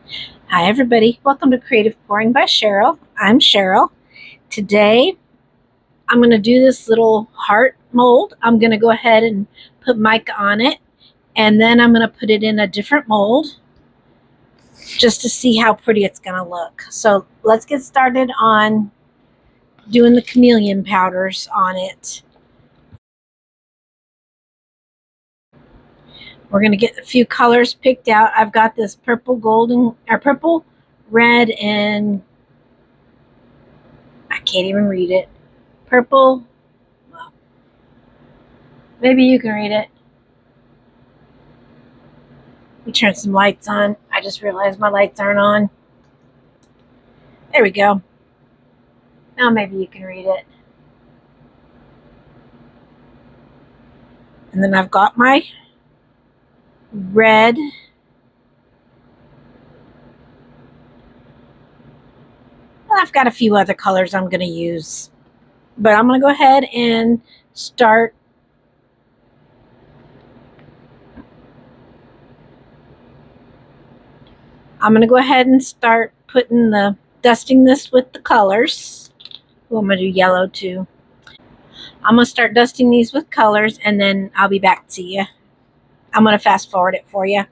Hi everybody, welcome to Creative Pouring by Cheryl. I'm Cheryl. Today I'm going to do this little heart mold. I'm going to go ahead and put mica on it, and then I'm going to put it in a different mold just to see how pretty it's going to look. So let's get started on doing the chameleon powders on it. We're going to get a few colors picked out. I've got this purple, golden, or purple, red, and I can't even read it. Purple, well, maybe you can read it. Let me turn some lights on. I just realized my lights aren't on. There we go. Now maybe you can read it. And then I've got my red. I've got a few other colors I'm going to use. But I'm going to go ahead and start putting dusting this with the colors. Oh, I'm going to do yellow too. I'm going to start dusting these with colors, and then I'll be back to you. I'm going to fast forward it for you.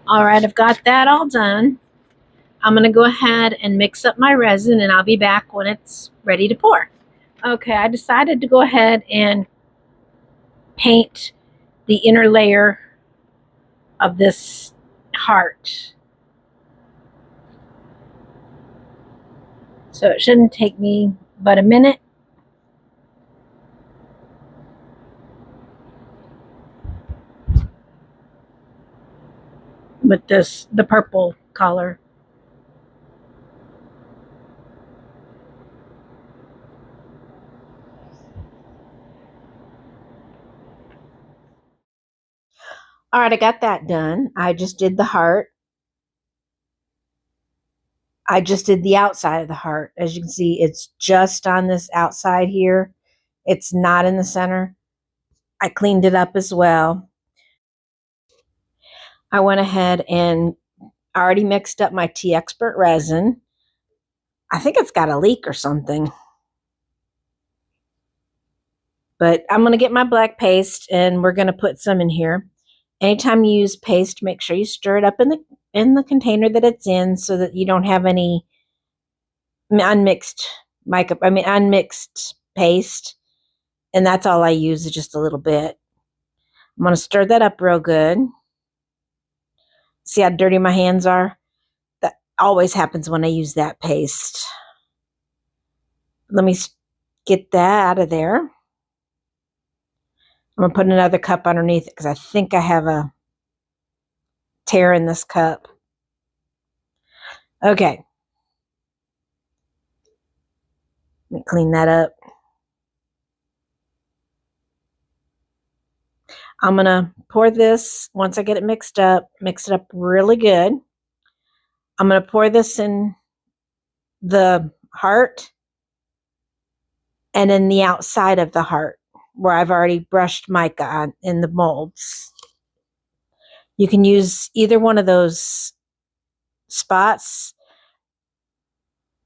All right, I've got that all done. I'm going to go ahead and mix up my resin, and I'll be back when it's ready to pour. Okay, I decided to go ahead and paint the inner layer of this heart. So it shouldn't take me but a minute. With the purple color. All right, I got that done. I just did the heart. I just did the outside of the heart. As you can see, it's just on this outside here. It's not in the center. I cleaned it up as well. I went ahead and already mixed up my Teexpert resin. I think it's got a leak or something. But I'm going to get my black paste, and we're going to put some in here. Anytime you use paste, make sure you stir it up in the container that it's in, so that you don't have any unmixed paste. And that's all I use, is just a little bit. I'm going to stir that up real good. See how dirty my hands are? That always happens when I use that paste. Let me get that out of there. I'm going to put another cup underneath it because I think I have a tear in this cup. Okay. Let me clean that up. I'm going to pour this, once I get it mix it up really good. I'm going to pour this in the heart and in the outside of the heart where I've already brushed mica on in the molds. You can use either one of those spots.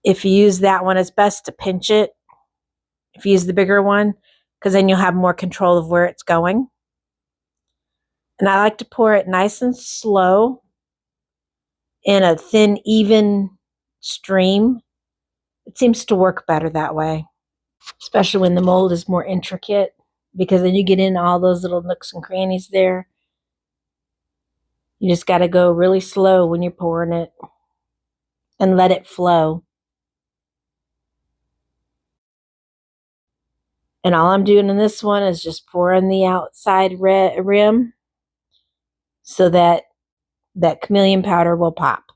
If you use that one, it's best to pinch it. If you use the bigger one, because then you'll have more control of where it's going. And I like to pour it nice and slow in a thin, even stream. It seems to work better that way, especially when the mold is more intricate, because then you get in all those little nooks and crannies there. You just got to go really slow when you're pouring it and let it flow. And all I'm doing in this one is just pouring the outside rim so that that chameleon powder will pop.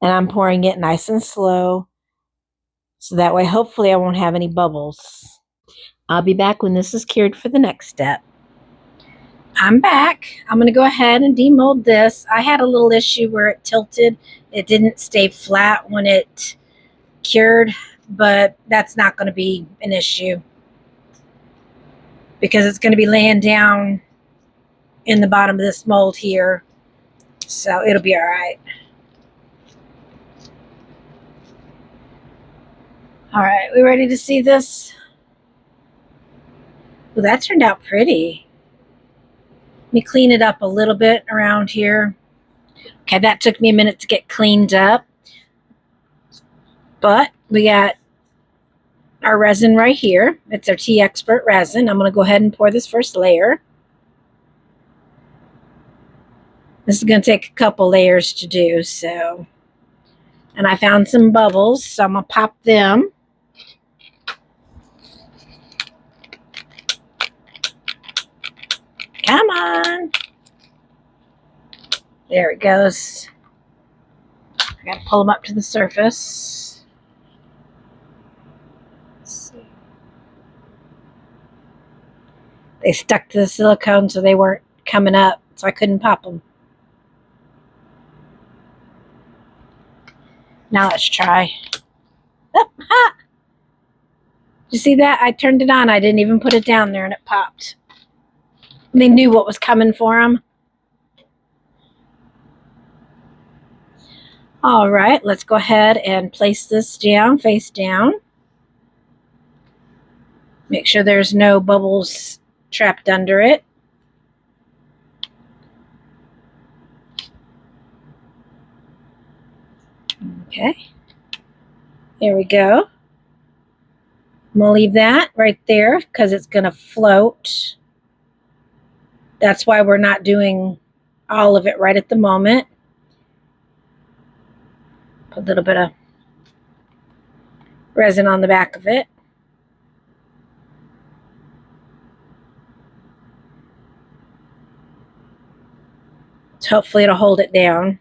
And I'm pouring it nice and slow so that way hopefully I won't have any bubbles. I'll be back when this is cured for the next step. I'm back. I'm going to go ahead and demold this. I had a little issue where it tilted. It didn't stay flat when it cured, but that's not going to be an issue because it's going to be laying down in the bottom of this mold here. So it'll be all right. All right, we ready to see this? Well, that turned out pretty. Let me clean it up a little bit around here. Okay, that took me a minute to get cleaned up. But we got our resin right here. It's our Teexpert resin. I'm going to go ahead and pour this first layer. This is going to take a couple layers to do, so. And I found some bubbles, so I'm going to pop them. Come on. There it goes. I got to pull them up to the surface. Let's see. They stuck to the silicone, so they weren't coming up, so I couldn't pop them. Now let's try. Oh, ha! Did you see that? I turned it on. I didn't even put it down there, and it popped. They knew what was coming for them. All right, let's go ahead and place this down, face down. Make sure there's no bubbles trapped under it. Okay, there we go. I'm going to leave that right there because it's going to float. That's why we're not doing all of it right at the moment. Put a little bit of resin on the back of it. So hopefully it'll hold it down.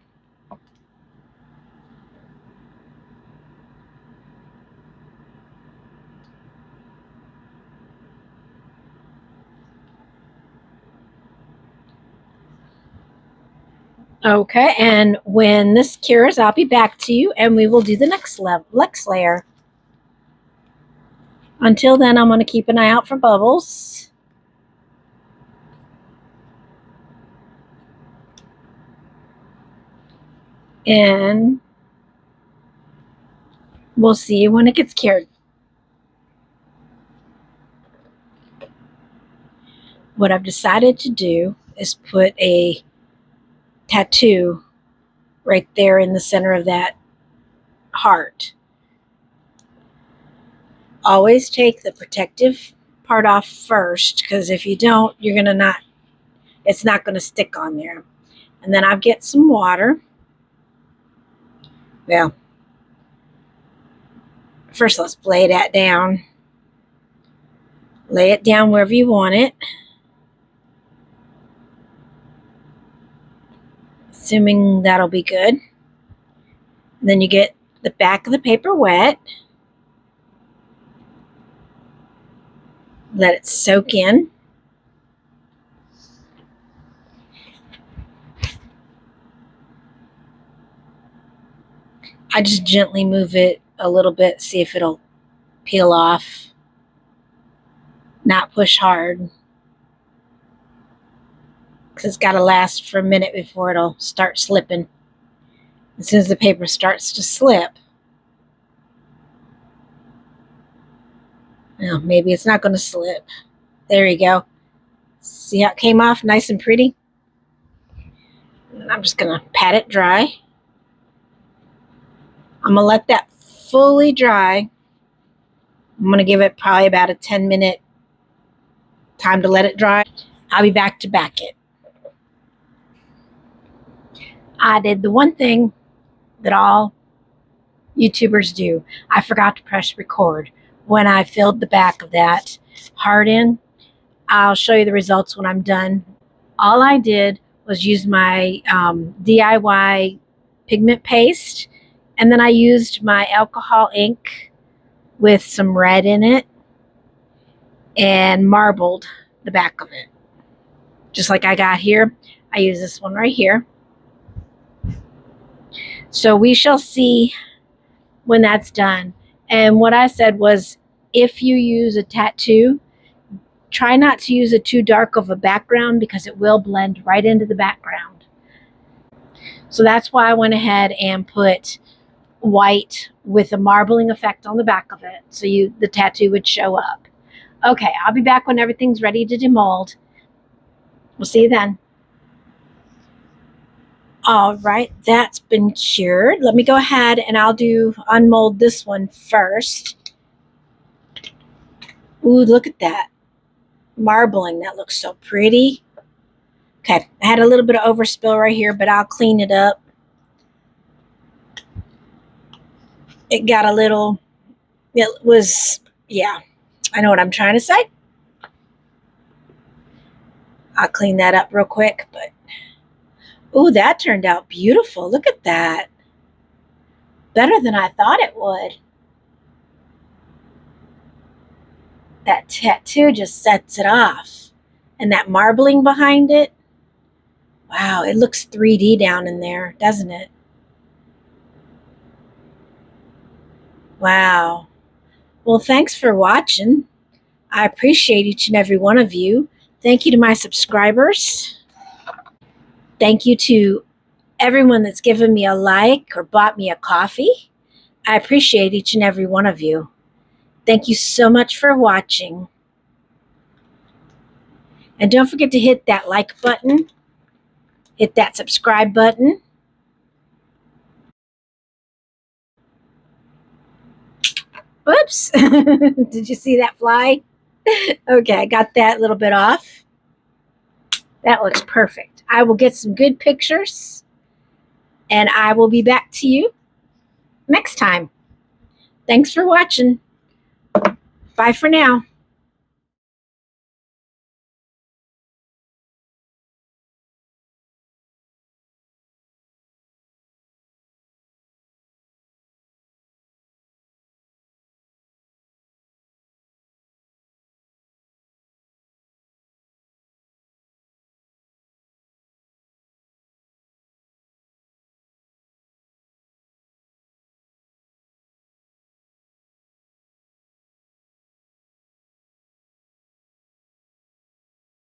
Okay, and when this cures, I'll be back to you and we will do the next layer. Until then, I'm going to keep an eye out for bubbles. And we'll see you when it gets cured. What I've decided to do is put a tattoo right there in the center of that heart. Always take the protective part off first, because if you don't, you're going to not, it's not going to stick on there. And then I'll get some water. Well, first let's lay that down. Lay it down wherever you want it. assuming that'll be good. And then you get the back of the paper wet. Let it soak in. I just gently move it a little bit, see if it'll peel off. Not push hard, because it's got to last for a minute before it'll start slipping. As soon as the paper starts to slip, well, maybe it's not going to slip. There you go. See how it came off nice and pretty? And I'm just going to pat it dry. I'm going to let that fully dry. I'm going to give it probably about a 10-minute time to let it dry. I'll be back to back it. I did the one thing that all YouTubers do. I forgot to press record when I filled the back of that heart in. I'll show you the results when I'm done. All I did was use my DIY pigment paste, and then I used my alcohol ink with some red in it and marbled the back of it. Just like I got here, I use this one right here. So we shall see when that's done. And what I said was, if you use a tattoo, try not to use it too dark of a background, because it will blend right into the background. So that's why I went ahead and put white with a marbling effect on the back of it, so the tattoo would show up. Okay, I'll be back when everything's ready to demold. We'll see you then. All right, that's been cured. Let me go ahead and I'll unmold this one first. Ooh, look at that marbling. That looks so pretty. Okay, I had a little bit of overspill right here, but I'll clean it up. It got a little, it was, yeah, I know what I'm trying to say. I'll clean that up real quick, but ooh, that turned out beautiful. Look at that. Better than I thought it would. That tattoo just sets it off. And that marbling behind it. Wow, it looks 3D down in there, doesn't it? Wow. Well, thanks for watching. I appreciate each and every one of you. Thank you to my subscribers. Thank you to everyone that's given me a like or bought me a coffee. I appreciate each and every one of you. Thank you so much for watching. And don't forget to hit that like button. Hit that subscribe button. Whoops. Did you see that fly? Okay, I got that little bit off. That looks perfect. I will get some good pictures, and I will be back to you next time. Thanks for watching. Bye for now.